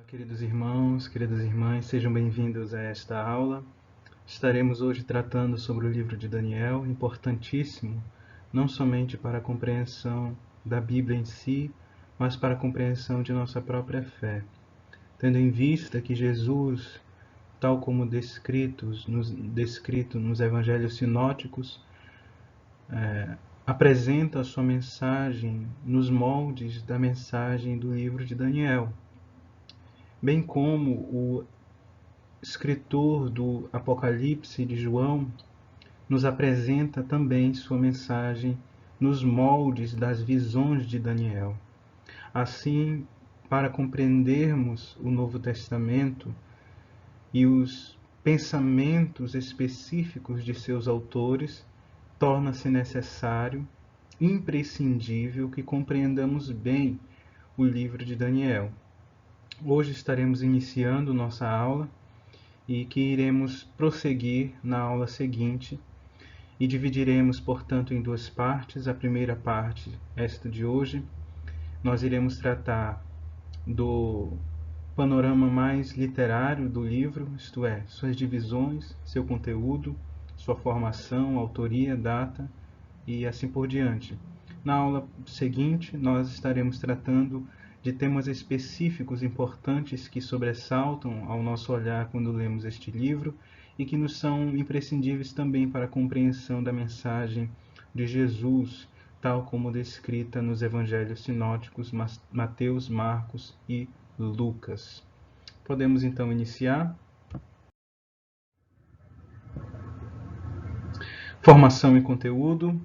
queridos irmãos, queridas irmãs, sejam bem-vindos a esta aula. Estaremos hoje tratando sobre o livro de Daniel, importantíssimo, não somente para a compreensão da Bíblia em si, mas para a compreensão de nossa própria fé. Tendo em vista que Jesus, tal como descrito nos evangelhos sinóticos, apresenta a sua mensagem nos moldes da mensagem do livro de Daniel, bem como o escritor do Apocalipse de João nos apresenta também sua mensagem nos moldes das visões de Daniel. Assim, para compreendermos o Novo Testamento e os pensamentos específicos de seus autores, torna-se necessário, imprescindível, que compreendamos bem o livro de Daniel. Hoje estaremos iniciando nossa aula e que iremos prosseguir na aula seguinte e dividiremos, portanto, em duas partes. A primeira parte, esta de hoje, nós iremos tratar do panorama mais literário do livro, isto é, suas divisões, seu conteúdo, sua formação, autoria, data e assim por diante. Na aula seguinte, nós estaremos tratando de temas específicos importantes que sobressaltam ao nosso olhar quando lemos este livro e que nos são imprescindíveis também para a compreensão da mensagem de Jesus, tal como descrita nos evangelhos sinóticos Mateus, Marcos e Lucas. Podemos então iniciar. Formação e conteúdo.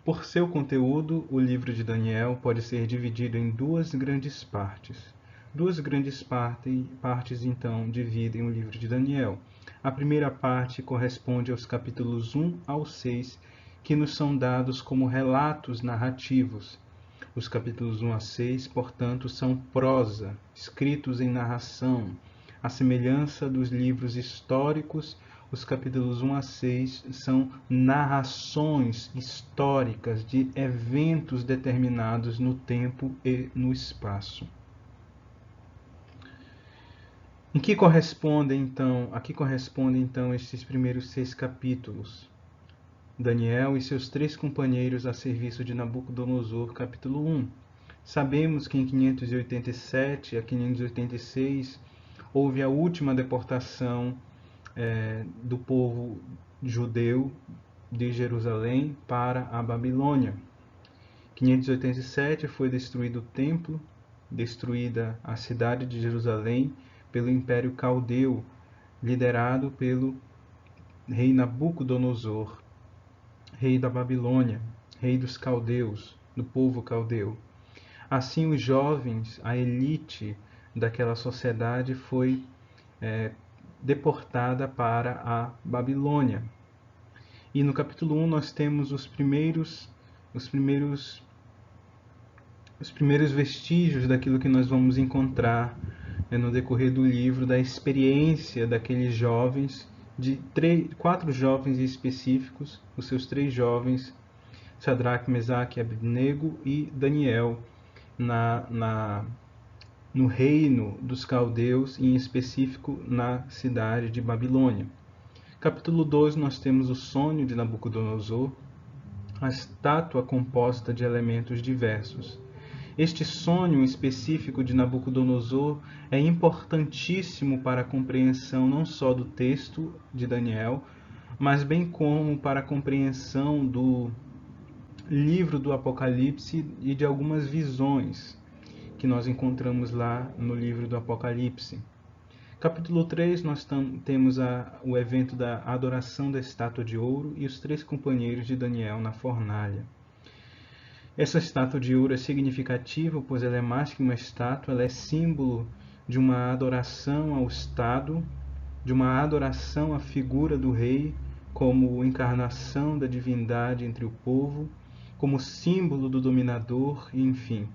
Por seu conteúdo, o livro de Daniel pode ser dividido em duas grandes partes. Duas grandes partes, então, dividem o livro de Daniel. A primeira parte corresponde aos capítulos 1 ao 6, que nos são dados como relatos narrativos. Os capítulos 1 a 6, portanto, são prosa, escritos em narração, à semelhança dos livros históricos. Os capítulos 1 a 6 são narrações históricas de eventos determinados no tempo e no espaço. A que correspondem então estes primeiros 6 capítulos? Daniel e seus 3 companheiros a serviço de Nabucodonosor, capítulo 1. Sabemos que em 587 a 586 houve a última deportação do povo judeu de Jerusalém para a Babilônia. Em 587 foi destruído o templo, destruída a cidade de Jerusalém pelo Império Caldeu, liderado pelo rei Nabucodonosor, rei da Babilônia, rei dos caldeus, do povo caldeu. Assim, os jovens, a elite daquela sociedade foi deportada para a Babilônia. E no capítulo 1 nós temos os primeiros vestígios daquilo que nós vamos encontrar no decorrer do livro, da experiência daqueles jovens, de 4 jovens específicos, os seus 3 jovens, Sadraque, Mesaque, Abednego e Daniel, no reino dos caldeus, e em específico na cidade de Babilônia. Capítulo 2, nós temos o sonho de Nabucodonosor, a estátua composta de elementos diversos. Este sonho específico de Nabucodonosor é importantíssimo para a compreensão não só do texto de Daniel, mas bem como para a compreensão do livro do Apocalipse e de algumas visões que nós encontramos lá no livro do Apocalipse. Capítulo 3, nós temos o evento da adoração da estátua de ouro e os 3 companheiros de Daniel na fornalha. Essa estátua de ouro é significativa, pois ela é mais que uma estátua, ela é símbolo de uma adoração ao Estado, de uma adoração à figura do rei como encarnação da divindade entre o povo, como símbolo do dominador, enfim.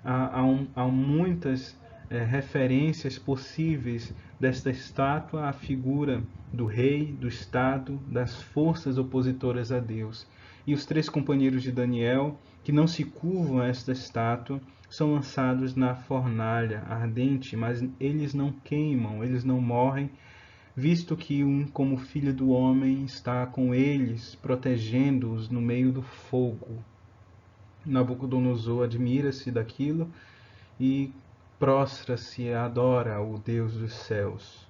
Há muitas referências possíveis desta estátua à figura do rei, do Estado, das forças opositoras a Deus. E os 3 companheiros de Daniel, que não se curvam a esta estátua, são lançados na fornalha ardente, mas eles não queimam, eles não morrem, visto que como filho do homem, está com eles, protegendo-os no meio do fogo. Nabucodonosor admira-se daquilo e prostra-se e adora o Deus dos céus.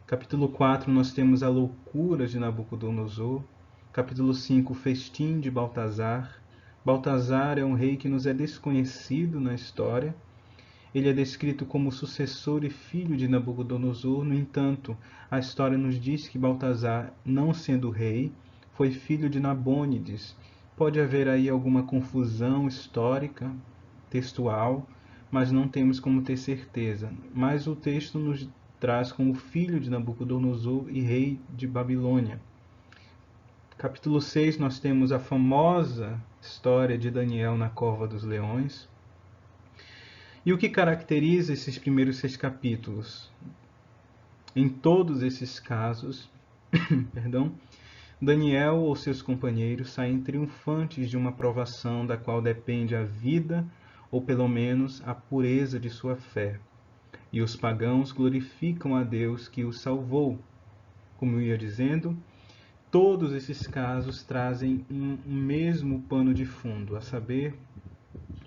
Capítulo 4, nós temos a loucura de Nabucodonosor. Capítulo 5, o festim de Baltazar. Baltazar é um rei que nos é desconhecido na história. Ele é descrito como sucessor e filho de Nabucodonosor. No entanto, a história nos diz que Baltazar, não sendo rei, foi filho de Nabônides. Pode haver aí alguma confusão histórica, textual, mas não temos como ter certeza. Mas o texto nos traz como filho de Nabucodonosor e rei de Babilônia. Capítulo 6, nós temos a famosa história de Daniel na cova dos leões. E o que caracteriza esses primeiros 6 capítulos? Em todos esses casos, Daniel ou seus companheiros saem triunfantes de uma provação da qual depende a vida, ou pelo menos a pureza de sua fé. E os pagãos glorificam a Deus que os salvou. Como eu ia dizendo, todos esses casos trazem um mesmo pano de fundo, a saber,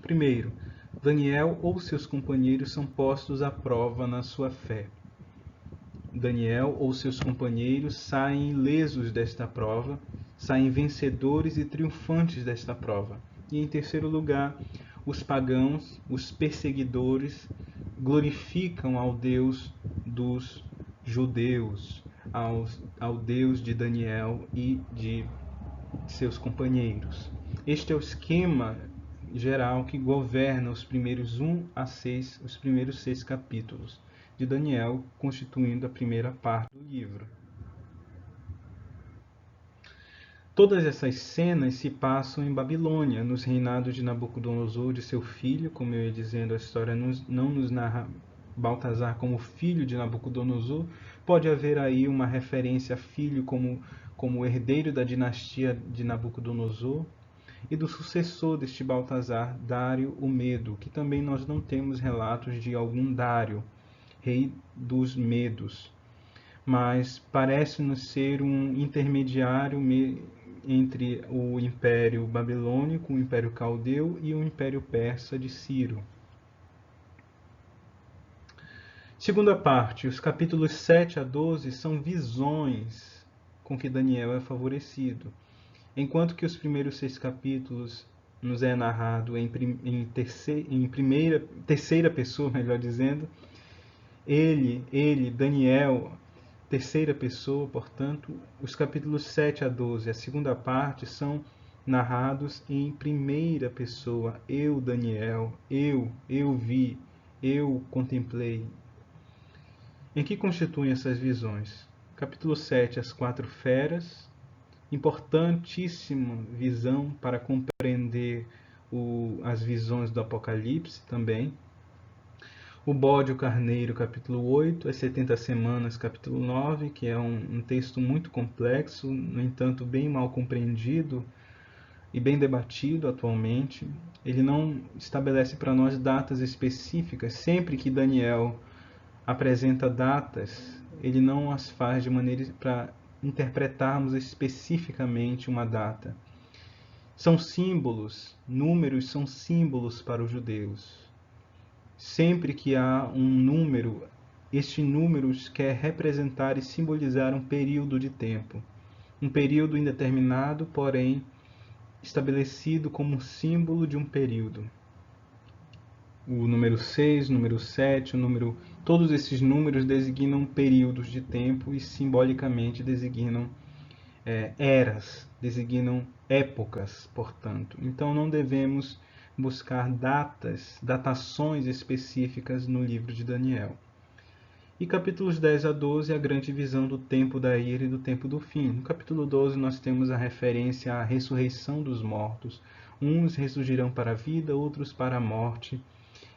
primeiro, Daniel ou seus companheiros são postos à prova na sua fé. Daniel ou seus companheiros saem ilesos desta prova, saem vencedores e triunfantes desta prova. E em terceiro lugar, os pagãos, os perseguidores, glorificam ao Deus dos judeus, ao Deus de Daniel e de seus companheiros. Este é o esquema geral que governa os primeiros 1 a 6, os primeiros 6 capítulos de Daniel, constituindo a primeira parte do livro. Todas essas cenas se passam em Babilônia, nos reinados de Nabucodonosor, de seu filho, como eu ia dizendo, a história não nos narra Baltazar como filho de Nabucodonosor. Pode haver aí uma referência a filho como herdeiro da dinastia de Nabucodonosor, e do sucessor deste Baltazar, Dário o Medo, que também nós não temos relatos de algum Dário, rei dos Medos, mas parece-nos ser um intermediário entre o Império Babilônico, o Império Caldeu e o Império Persa de Ciro. Segunda parte, os capítulos 7 a 12 são visões com que Daniel é favorecido. Enquanto que os primeiros 6 capítulos nos é narrado em terceira pessoa, melhor dizendo, Daniel, terceira pessoa, portanto, os capítulos 7 a 12, a segunda parte, são narrados em primeira pessoa. Eu, Daniel, eu vi, eu contemplei. Em que constituem essas visões? Capítulo 7, as 4 feras, importantíssima visão para compreender as visões do Apocalipse também. O bode e o carneiro, capítulo 8, as 70 semanas, capítulo 9, que é um texto muito complexo, no entanto bem mal compreendido e bem debatido atualmente. Ele não estabelece para nós datas específicas. Sempre que Daniel apresenta datas, ele não as faz de maneira para interpretarmos especificamente uma data. São símbolos, números são símbolos para os judeus. Sempre que há um número, este número quer representar e simbolizar um período de tempo. Um período indeterminado, porém estabelecido como símbolo de um período. O número 6, o número 7, todos esses números designam períodos de tempo e simbolicamente designam eras, designam épocas, portanto. Então não devemos buscar datações específicas no livro de Daniel. E capítulos 10 a 12, a grande visão do tempo da ira e do tempo do fim. No capítulo 12 nós temos a referência à ressurreição dos mortos. Uns ressurgirão para a vida, outros para a morte,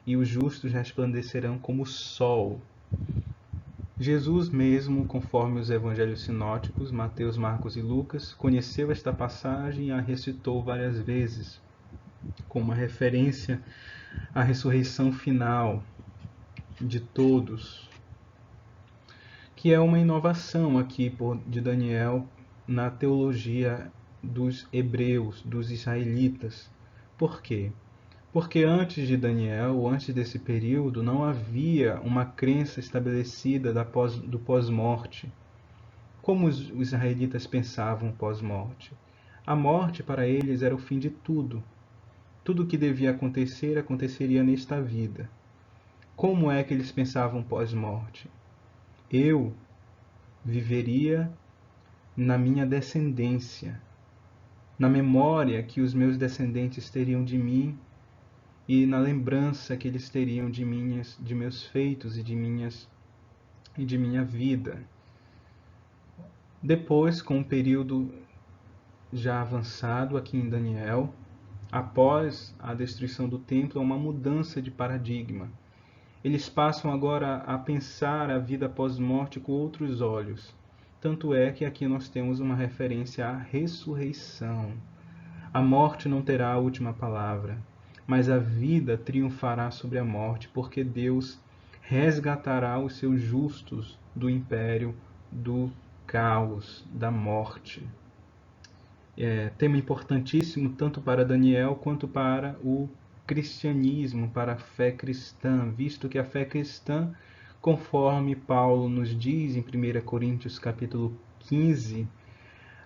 e os justos resplandecerão como o sol. Jesus mesmo, conforme os evangelhos sinóticos, Mateus, Marcos e Lucas, conheceu esta passagem e a recitou várias vezes, com uma referência a ressurreição final de todos, que é uma inovação aqui de Daniel na teologia dos hebreus, dos israelitas. Por quê? Porque antes de Daniel, antes desse período, não havia uma crença estabelecida do pós-morte. Como os israelitas pensavam pós-morte? A morte para eles era o fim de tudo. Tudo o que devia acontecer, aconteceria nesta vida. Como é que eles pensavam pós-morte? Eu viveria na minha descendência, na memória que os meus descendentes teriam de mim e na lembrança que eles teriam de meus feitos e de minha vida. Depois, com um período já avançado aqui em Daniel, após a destruição do templo, há uma mudança de paradigma. Eles passam agora a pensar a vida pós-morte com outros olhos. Tanto é que aqui nós temos uma referência à ressurreição. A morte não terá a última palavra, mas a vida triunfará sobre a morte, porque Deus resgatará os seus justos do império do caos, da morte. Tema importantíssimo tanto para Daniel quanto para o cristianismo, para a fé cristã, visto que a fé cristã, conforme Paulo nos diz em 1 Coríntios capítulo 15,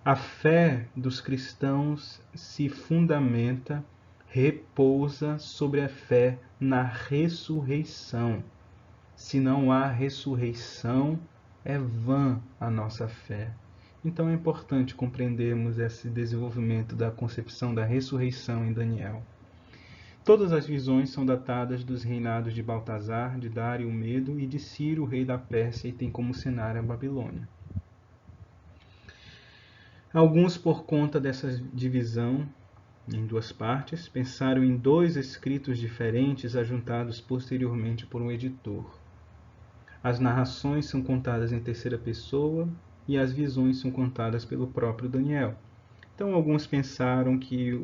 a fé dos cristãos se fundamenta, repousa sobre a fé na ressurreição. Se não há ressurreição, é vã a nossa fé. Então é importante compreendermos esse desenvolvimento da concepção da ressurreição em Daniel. Todas as visões são datadas dos reinados de Baltazar, de Dário o Medo e de Ciro, rei da Pérsia, e tem como cenário a Babilônia. Alguns, por conta dessa divisão em duas partes, pensaram em dois escritos diferentes ajuntados posteriormente por um editor. As narrações são contadas em terceira pessoa e as visões são contadas pelo próprio Daniel. Então, alguns pensaram que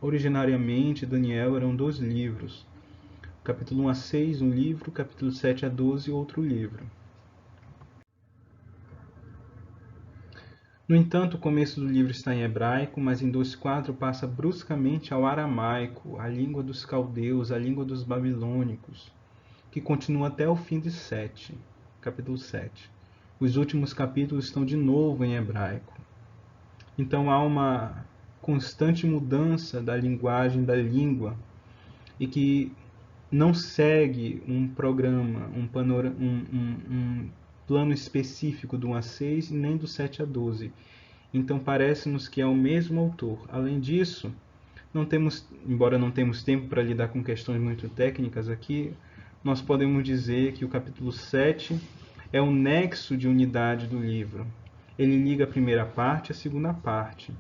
originariamente Daniel eram 2 livros. Capítulo 1 a 6, um livro, capítulo 7 a 12, outro livro. No entanto, o começo do livro está em hebraico, mas em 2:4 passa bruscamente ao aramaico, a língua dos caldeus, a língua dos babilônicos, que continua até o fim de 7, capítulo 7. Os últimos capítulos estão de novo em hebraico. Então há uma constante mudança da linguagem, da língua, e que não segue um programa, um plano específico do 1 a 6, nem do 7 a 12. Então parece-nos que é o mesmo autor. Além disso, embora não temos tempo para lidar com questões muito técnicas aqui, nós podemos dizer que o capítulo 7 é o nexo de unidade do livro. Ele liga a primeira parte à segunda parte.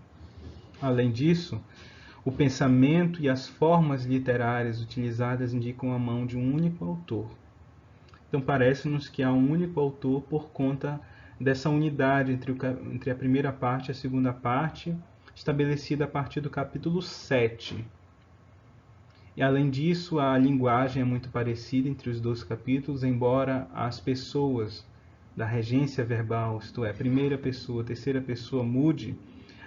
Além disso, o pensamento e as formas literárias utilizadas indicam a mão de um único autor. Então parece-nos que há um único autor por conta dessa unidade entre a primeira parte e a segunda parte, estabelecida a partir do capítulo 7. E além disso, a linguagem é muito parecida entre os 2 capítulos, embora as pessoas da regência verbal, isto é, primeira pessoa, terceira pessoa, mude,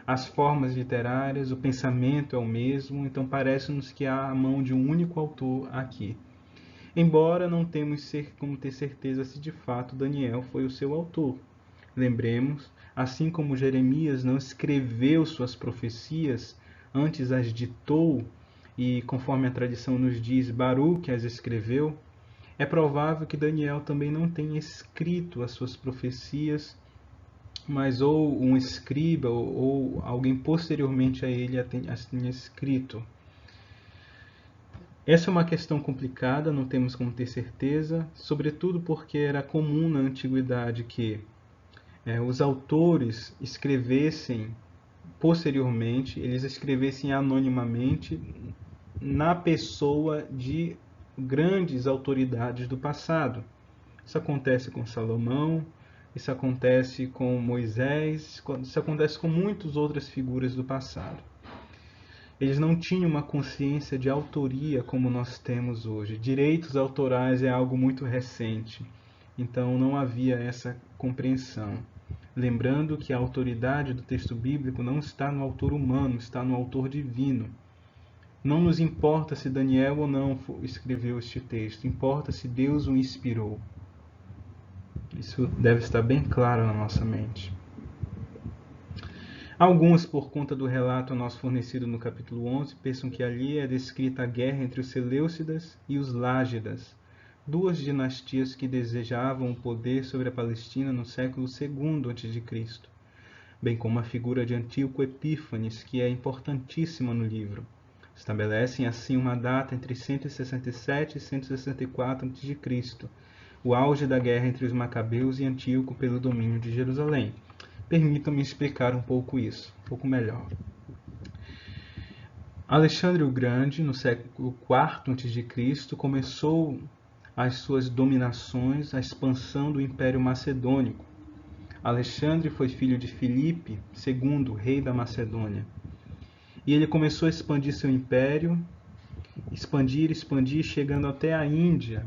as formas literárias, o pensamento é o mesmo, então parece-nos que há a mão de um único autor aqui. Embora não temos como ter certeza se de fato Daniel foi o seu autor. Lembremos, assim como Jeremias não escreveu suas profecias, antes as ditou, e conforme a tradição nos diz, Baruque as escreveu, é provável que Daniel também não tenha escrito as suas profecias, mas ou um escriba ou alguém posteriormente a ele as tenha escrito. Essa é uma questão complicada, não temos como ter certeza, sobretudo porque era comum na antiguidade que os autores escrevessem posteriormente, eles escrevessem anonimamente na pessoa de grandes autoridades do passado. Isso acontece com Salomão, isso acontece com Moisés, isso acontece com muitas outras figuras do passado. Eles não tinham uma consciência de autoria como nós temos hoje. Direitos autorais é algo muito recente, então não havia essa compreensão. Lembrando que a autoridade do texto bíblico não está no autor humano, está no autor divino. Não nos importa se Daniel ou não escreveu este texto, importa se Deus o inspirou. Isso deve estar bem claro na nossa mente. Alguns, por conta do relato a nós fornecido no capítulo 11, pensam que ali é descrita a guerra entre os Seleucidas e os Lágidas, duas dinastias que desejavam o poder sobre a Palestina no século II a.C., bem como a figura de Antíoco Epífanes, que é importantíssima no livro. Estabelecem assim uma data entre 167 e 164 a.C., o auge da guerra entre os Macabeus e Antíoco pelo domínio de Jerusalém. Permitam-me explicar um pouco isso, um pouco melhor. Alexandre o Grande, no século IV a.C., começou as suas dominações, a expansão do Império Macedônico. Alexandre foi filho de Filipe II, rei da Macedônia. E ele começou a expandir seu império, expandir, chegando até a Índia,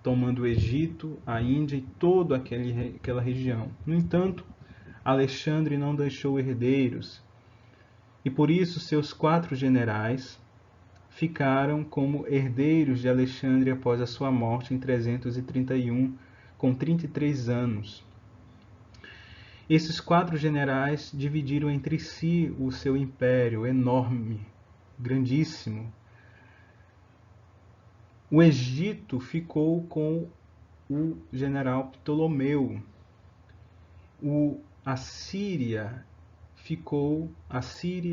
tomando o Egito, a Índia e toda aquela região. No entanto, Alexandre não deixou herdeiros, e por isso seus 4 generais ficaram como herdeiros de Alexandre após a sua morte em 331, com 33 anos. Esses 4 generais dividiram entre si o seu império enorme, grandíssimo. O Egito ficou com o general Ptolomeu. A Síria,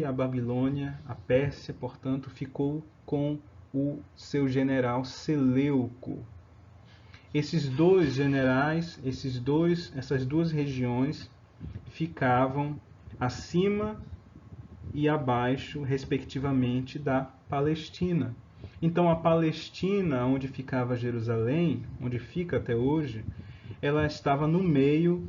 a Babilônia, a Pérsia, portanto, ficou com o seu general Seleuco. Esses dois generais, essas duas regiões ficavam acima e abaixo, respectivamente, da Palestina. Então a Palestina, onde ficava Jerusalém, onde fica até hoje, ela estava no meio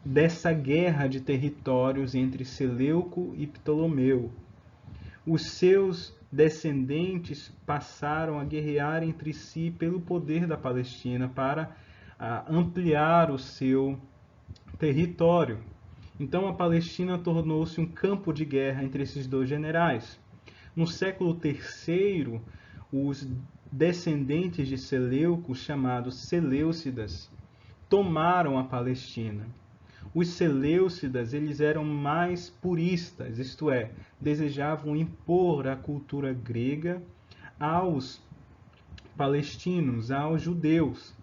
dessa guerra de territórios entre Seleuco e Ptolomeu. Os seus descendentes passaram a guerrear entre si pelo poder da Palestina para ampliar o seu território. Então a Palestina tornou-se um campo de guerra entre esses dois generais. No século III, os descendentes de Seleuco, chamados Seleucidas, tomaram a Palestina. Os Seleucidas, eles eram mais puristas, isto é, desejavam impor a cultura grega aos palestinos, aos judeus.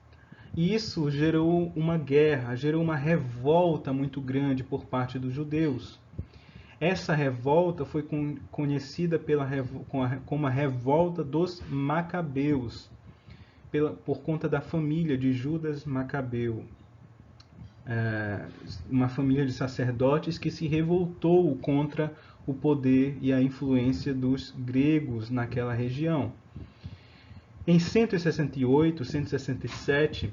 E isso gerou uma guerra, gerou uma revolta muito grande por parte dos judeus. Essa revolta foi conhecida como a revolta dos Macabeus, por conta da família de Judas Macabeu. Uma família de sacerdotes que se revoltou contra o poder e a influência dos gregos naquela região. Em 168 e 167,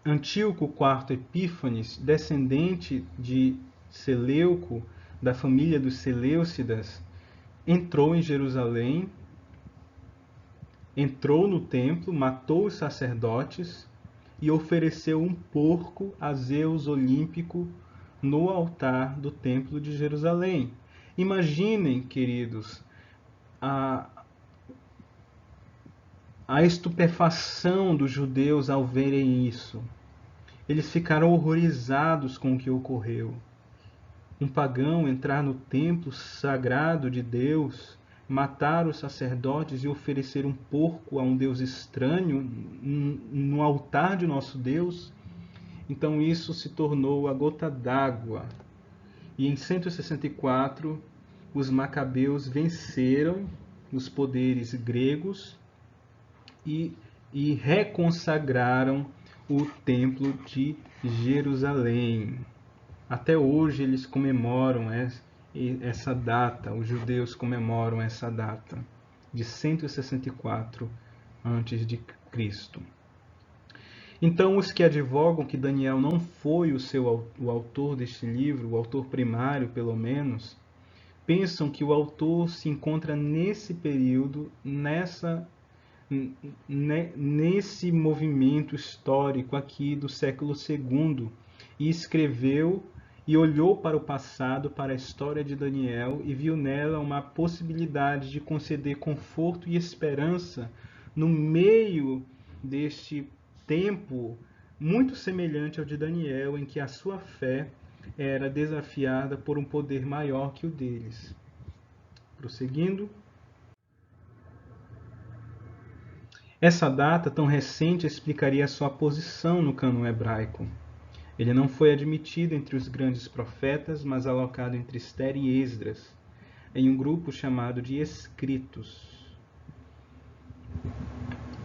Antíoco IV Epífanes, descendente de Seleuco, da família dos Seleucidas, entrou em Jerusalém, entrou no templo, matou os sacerdotes e ofereceu um porco a Zeus Olímpico no altar do templo de Jerusalém. Imaginem, queridos, a estupefação dos judeus ao verem isso. Eles ficaram horrorizados com o que ocorreu. Um pagão entrar no templo sagrado de Deus, matar os sacerdotes e oferecer um porco a um Deus estranho no altar de nosso Deus. Então isso se tornou a gota d'água. E em 164, os macabeus venceram os poderes gregos e reconsagraram o templo de Jerusalém. Até hoje eles comemoram essa data, os judeus comemoram essa data de 164 a.C. Então, os que advogam que Daniel não foi o autor deste livro, o autor primário, pelo menos, pensam que o autor se encontra nesse período, nesse movimento histórico aqui do século II, e escreveu e olhou para o passado, para a história de Daniel, e viu nela uma possibilidade de conceder conforto e esperança no meio deste tempo muito semelhante ao de Daniel, em que a sua fé era desafiada por um poder maior que o deles. Prosseguindo. Essa data tão recente explicaria sua posição no cânon hebraico. Ele não foi admitido entre os grandes profetas, mas alocado entre Esther e Esdras, em um grupo chamado de escritos.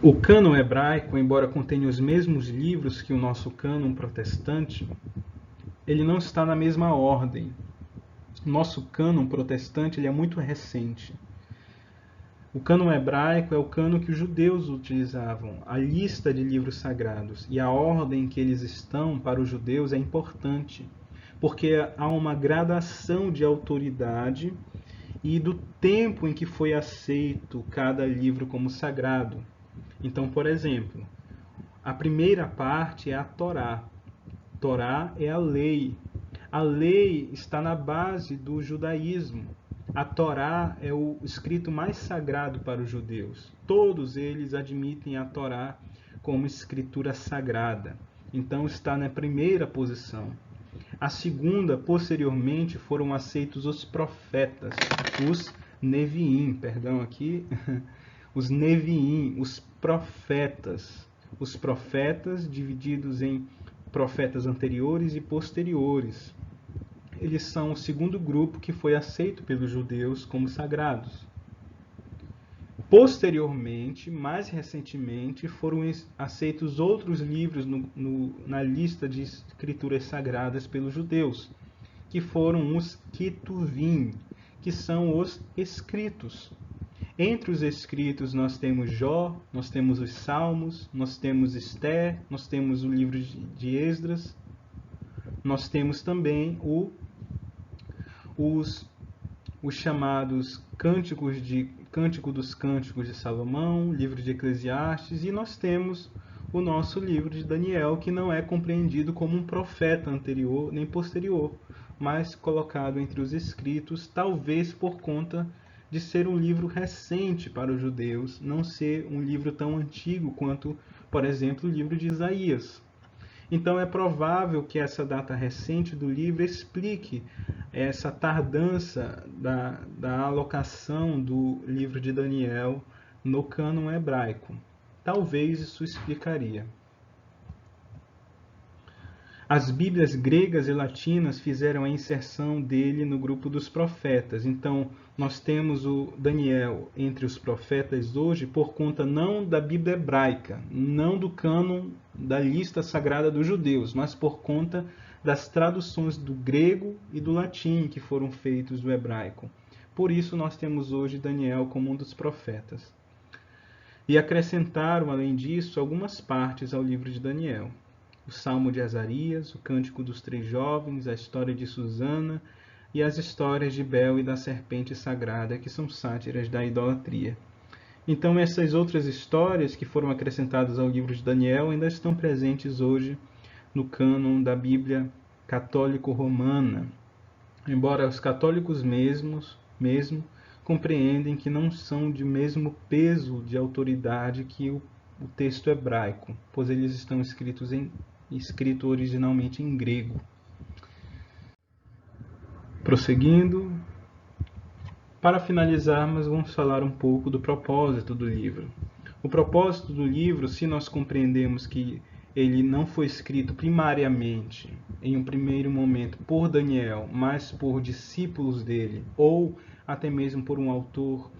O cânon hebraico, embora contenha os mesmos livros que o nosso cânon protestante, ele não está na mesma ordem. O nosso cânon protestante ele é muito recente. O cânon hebraico é o cânon que os judeus utilizavam, a lista de livros sagrados. E a ordem que eles estão para os judeus é importante, porque há uma gradação de autoridade e do tempo em que foi aceito cada livro como sagrado. Então, por exemplo, a primeira parte é a Torá. Torá é a lei. A lei está na base do judaísmo. A Torá é o escrito mais sagrado para os judeus. Todos eles admitem a Torá como escritura sagrada. Então está na primeira posição. A segunda, posteriormente, foram aceitos os profetas, os Neviim, perdão aqui, os Neviim, os profetas. Os profetas divididos em profetas anteriores e posteriores. Eles são o segundo grupo que foi aceito pelos judeus como sagrados. Posteriormente, mais recentemente, foram aceitos outros livros na lista de escrituras sagradas pelos judeus, que foram os Ketuvim, que são os escritos. Entre os escritos nós temos Jó, nós temos os Salmos, nós temos Esther, nós temos o livro de Esdras, nós temos também os chamados Cântico dos Cânticos de Salomão, livro de Eclesiastes, e nós temos o nosso livro de Daniel, que não é compreendido como um profeta anterior nem posterior, mas colocado entre os escritos, talvez por conta de ser um livro recente para os judeus, não ser um livro tão antigo quanto, por exemplo, o livro de Isaías. Então é provável que essa data recente do livro explique essa tardança da alocação do livro de Daniel no cânon hebraico. Talvez isso explicaria. As Bíblias gregas e latinas fizeram a inserção dele no grupo dos profetas. Então, nós temos o Daniel entre os profetas hoje por conta não da Bíblia hebraica, não do cânon da lista sagrada dos judeus, mas por conta das traduções do grego e do latim que foram feitos do hebraico. Por isso, nós temos hoje Daniel como um dos profetas. E acrescentaram, além disso, algumas partes ao livro de Daniel. O Salmo de Azarias, o Cântico dos Três Jovens, a história de Susana e as histórias de Bel e da serpente sagrada, que são sátiras da idolatria. Então, essas outras histórias que foram acrescentadas ao livro de Daniel ainda estão presentes hoje no cânon da Bíblia católico-romana, embora os católicos mesmo compreendem que não são de mesmo peso de autoridade que o texto hebraico, pois eles estão escrito originalmente em grego. Prosseguindo, para finalizarmos, vamos falar um pouco do propósito do livro. O propósito do livro, se nós compreendemos que ele não foi escrito primariamente, em um primeiro momento, por Daniel, mas por discípulos dele, ou até mesmo por um autor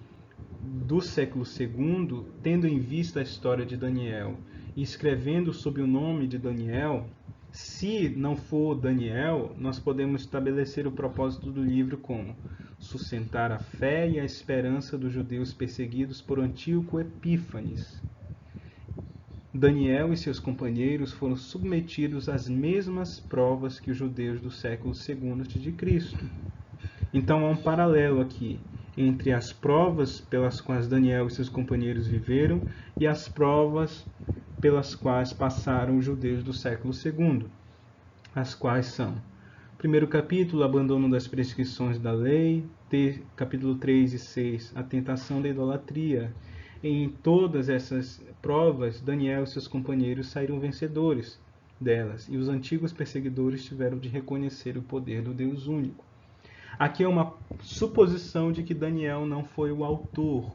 do século II, tendo em vista a história de Daniel e escrevendo sob o nome de Daniel, se não for Daniel, nós podemos estabelecer o propósito do livro como sustentar a fé e a esperança dos judeus perseguidos por Antíoco Epífanes. Daniel e seus companheiros foram submetidos às mesmas provas que os judeus do século II a.C. Então há um paralelo aqui entre as provas pelas quais Daniel e seus companheiros viveram e as provas pelas quais passaram os judeus do século II, as quais são: primeiro capítulo, abandono das prescrições da lei; capítulo 3 e 6, a tentação da idolatria. Em todas essas provas, Daniel e seus companheiros saíram vencedores delas, e os antigos perseguidores tiveram de reconhecer o poder do Deus único. Aqui é uma suposição de que Daniel não foi o autor.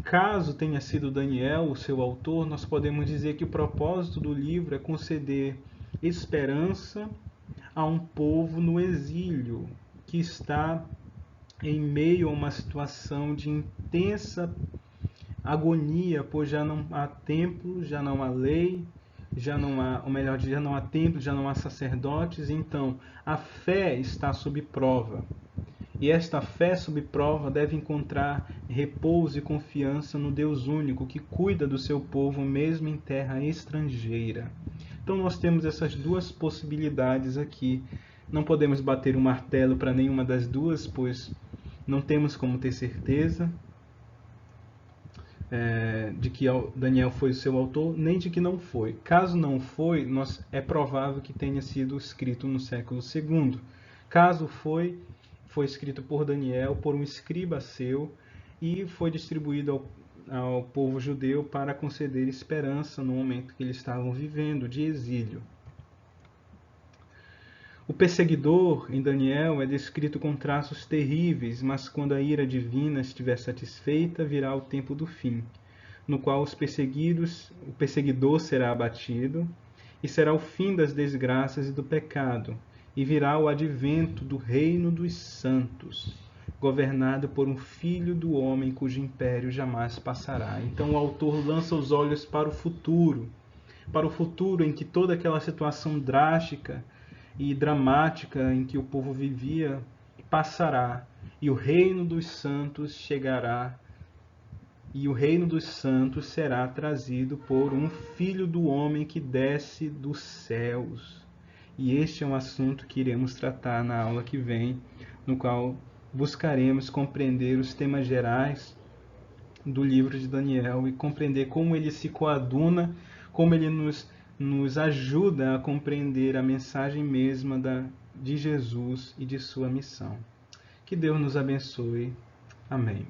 Caso tenha sido Daniel o seu autor, nós podemos dizer que o propósito do livro é conceder esperança a um povo no exílio, que está em meio a uma situação de intensa agonia, pois já não há templo, já não há lei, já não há templo, já não há sacerdotes. Então a fé está sob prova. E esta fé sob prova deve encontrar repouso e confiança no Deus único, que cuida do seu povo mesmo em terra estrangeira. Então nós temos essas duas possibilidades aqui. Não podemos bater um martelo para nenhuma das duas, pois não temos como ter certeza de que Daniel foi o seu autor, nem de que não foi. Caso não foi, é provável que tenha sido escrito no século II. Caso foi escrito por Daniel, por um escriba seu, e foi distribuído ao povo judeu para conceder esperança no momento que eles estavam vivendo de exílio. O perseguidor em Daniel é descrito com traços terríveis, mas quando a ira divina estiver satisfeita, virá o tempo do fim, no qual o perseguidor será abatido, e será o fim das desgraças e do pecado, e virá o advento do reino dos santos, governado por um filho do homem cujo império jamais passará. Então o autor lança os olhos para o futuro em que toda aquela situação drástica e dramática em que o povo vivia passará, e o reino dos santos chegará, e o reino dos santos será trazido por um filho do homem que desce dos céus. E este é um assunto que iremos tratar na aula que vem, no qual buscaremos compreender os temas gerais do livro de Daniel e compreender como ele se coaduna, como ele nos ajuda a compreender a mensagem mesma de Jesus e de sua missão. Que Deus nos abençoe. Amém.